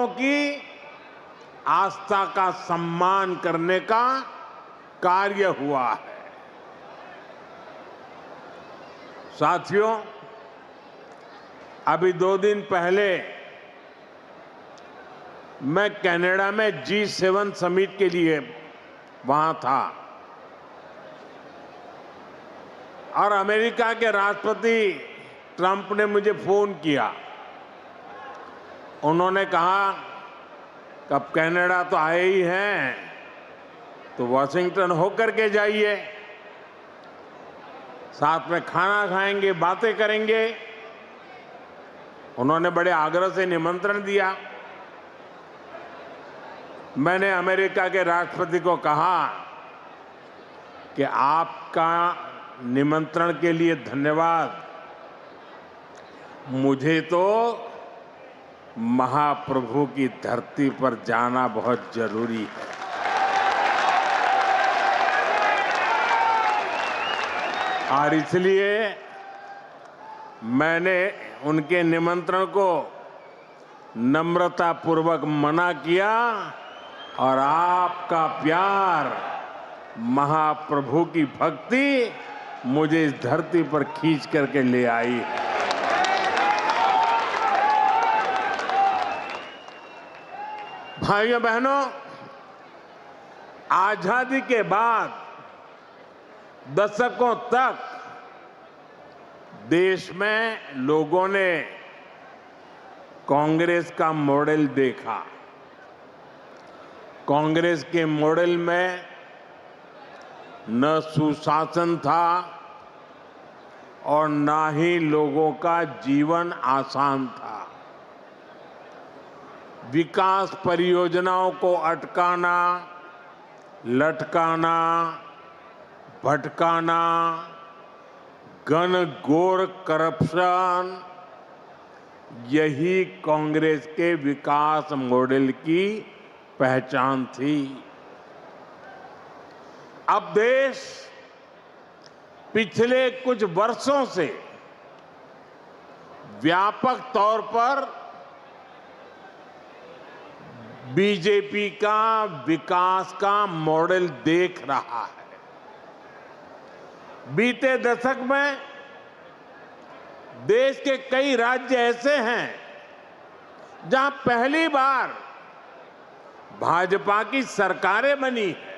लोगों की आस्था का सम्मान करने का कार्य हुआ है। साथियों, अभी 2 दिन पहले मैं कनाडा में G7 समिट के लिए वहां था और अमेरिका के राष्ट्रपति ट्रंप ने मुझे फोन किया। उन्होंने कहा कि अब कनाडा तो आए ही हैं, तो वॉशिंगटन होकर के जाइए, साथ में खाना खाएंगे, बातें करेंगे। उन्होंने बड़े आग्रह से निमंत्रण दिया। मैंने अमेरिका के राष्ट्रपति को कहा कि आपका निमंत्रण के लिए धन्यवाद, मुझे तो महाप्रभु की धरती पर जाना बहुत जरूरी है। और इसलिए मैंने उनके निमंत्रण को नम्रतापूर्वक मना किया और आपका प्यार, महाप्रभु की भक्ति मुझे इस धरती पर खींच करके ले आई है। भाइयों बहनों, आजादी के बाद दशकों तक देश में लोगों ने कांग्रेस का मॉडल देखा। कांग्रेस के मॉडल में न सुशासन था और न ही लोगों का जीवन आसान था। विकास परियोजनाओं को अटकाना, लटकाना, भटकाना, घनघोर करप्शन, यही कांग्रेस के विकास मॉडल की पहचान थी। अब देश पिछले कुछ वर्षों से व्यापक तौर पर बीजेपी का विकास का मॉडल देख रहा है। बीते दशक में देश के कई राज्य ऐसे हैं जहां पहली बार भाजपा की सरकारें बनी है।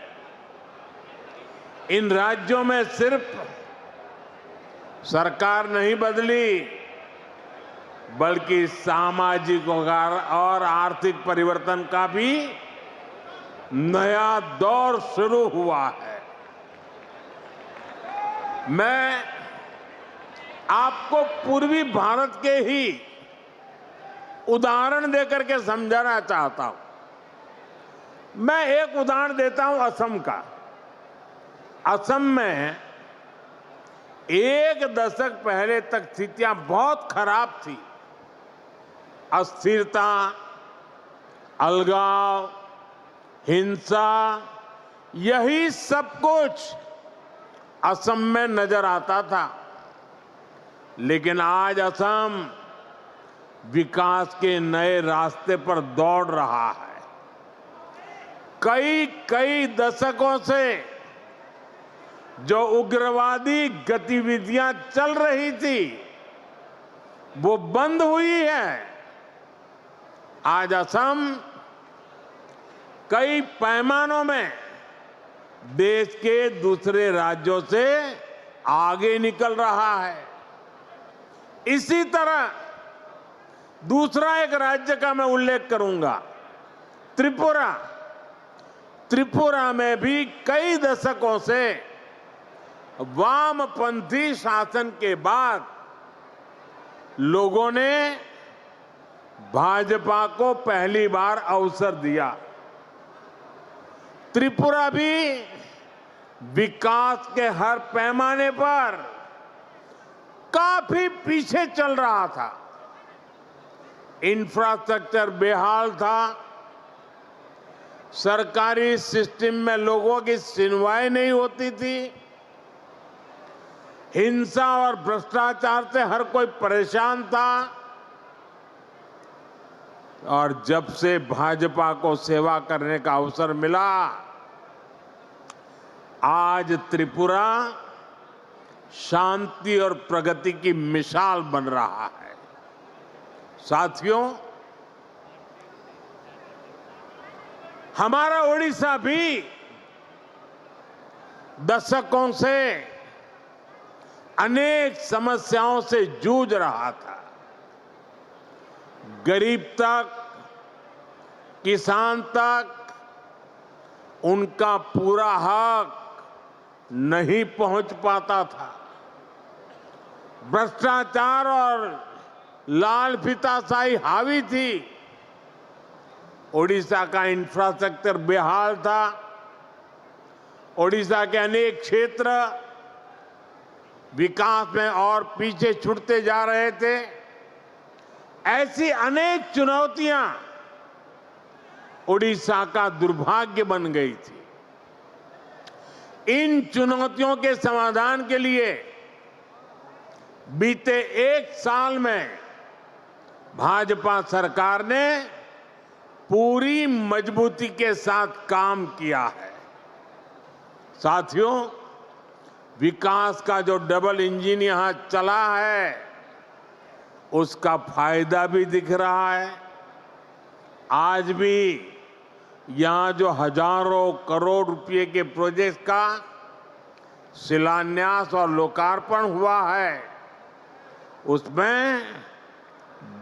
इन राज्यों में सिर्फ सरकार नहीं बदली, बल्कि सामाजिक और आर्थिक परिवर्तन का भी नया दौर शुरू हुआ है। मैं आपको पूर्वी भारत के ही उदाहरण देकर के समझाना चाहता हूं। मैं एक उदाहरण देता हूं असम का। असम में 1 दशक पहले तक स्थितियां बहुत खराब थी। अस्थिरता, अलगाव, हिंसा, यही सब कुछ असम में नजर आता था। लेकिन आज असम विकास के नए रास्ते पर दौड़ रहा है। कई दशकों से जो उग्रवादी गतिविधियां चल रही थी, वो बंद हुई है। आज असम कई पैमानों में देश के दूसरे राज्यों से आगे निकल रहा है। इसी तरह दूसरा एक राज्य का मैं उल्लेख करूंगा, त्रिपुरा। त्रिपुरा में भी कई दशकों से वामपंथी शासन के बाद लोगों ने भाजपा को पहली बार अवसर दिया। त्रिपुरा भी विकास के हर पैमाने पर काफी पीछे चल रहा था। इंफ्रास्ट्रक्चर बेहाल था, सरकारी सिस्टम में लोगों की सुनवाई नहीं होती थी, हिंसा और भ्रष्टाचार से हर कोई परेशान था। और जब से भाजपा को सेवा करने का अवसर मिला, आज त्रिपुरा शांति और प्रगति की मिसाल बन रहा है। साथियों, हमारा ओडिशा भी दशकों से अनेक समस्याओं से जूझ रहा था। गरीब तक, किसान तक उनका पूरा हक नहीं पहुंच पाता था। भ्रष्टाचार और लाल फीताशाही हावी थी। ओडिशा का इंफ्रास्ट्रक्चर बेहाल था। ओडिशा के अनेक क्षेत्र विकास में और पीछे छूटते जा रहे थे। ऐसी अनेक चुनौतियां ओडिशा का दुर्भाग्य बन गई थी। इन चुनौतियों के समाधान के लिए बीते 1 साल में भाजपा सरकार ने पूरी मजबूती के साथ काम किया है। साथियों, विकास का जो डबल इंजन यहां चला है, उसका फायदा भी दिख रहा है। आज भी यहां जो हजारों करोड़ रुपए के प्रोजेक्ट का शिलान्यास और लोकार्पण हुआ है, उसमें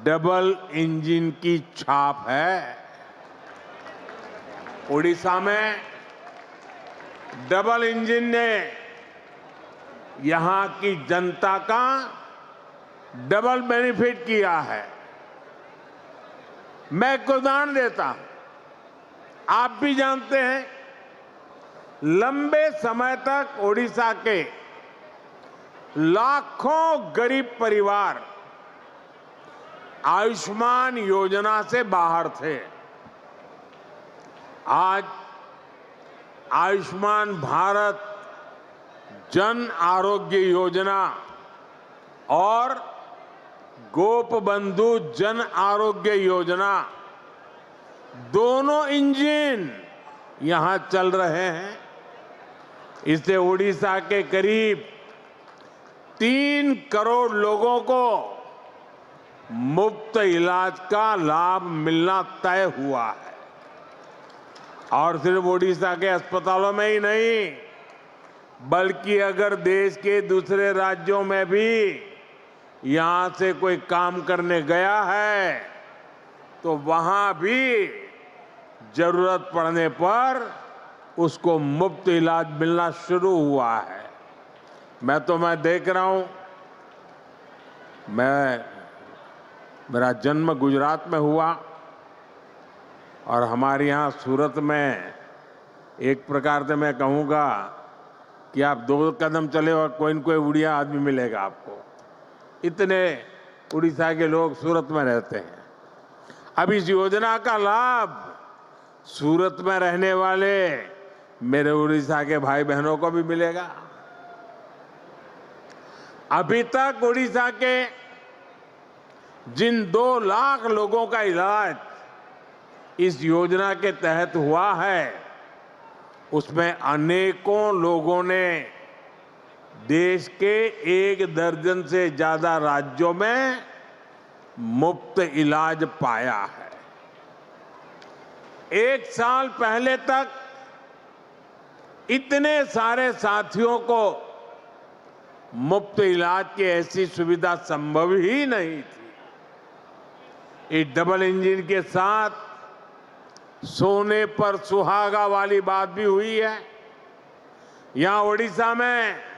डबल इंजन की छाप है। ओडिशा में डबल इंजन ने यहां की जनता का डबल बेनिफिट किया है। मैं एक उदाहरण देता हूं। आप भी जानते हैं, लंबे समय तक ओडिशा के लाखों गरीब परिवार आयुष्मान योजना से बाहर थे। आज आयुष्मान भारत जन आरोग्य योजना और गोपबंधु जन आरोग्य योजना, दोनों इंजन यहां चल रहे हैं। इससे ओडिशा के करीब 3 करोड़ लोगों को मुफ्त इलाज का लाभ मिलना तय हुआ है। और सिर्फ ओडिशा के अस्पतालों में ही नहीं, बल्कि अगर देश के दूसरे राज्यों में भी यहां से कोई काम करने गया है, तो वहां भी जरूरत पड़ने पर उसको मुफ्त इलाज मिलना शुरू हुआ है। मैं देख रहा हूं, मेरा जन्म गुजरात में हुआ और हमारे यहाँ सूरत में एक प्रकार से मैं कहूँगा कि आप 2 कदम चले और कोई न कोई उड़िया आदमी मिलेगा आपको। इतने उड़ीसा के लोग सूरत में रहते हैं। अब इस योजना का लाभ सूरत में रहने वाले मेरे उड़ीसा के भाई बहनों को भी मिलेगा। अभी तक उड़ीसा के जिन 2 लाख लोगों का इलाज इस योजना के तहत हुआ है, उसमें अनेकों लोगों ने देश के 1 दर्जन से ज्यादा राज्यों में मुफ्त इलाज पाया है। 1 साल पहले तक इतने सारे साथियों को मुफ्त इलाज की ऐसी सुविधा संभव ही नहीं थी। इस डबल इंजन के साथ सोने पर सुहागा वाली बात भी हुई है। यहां ओडिशा में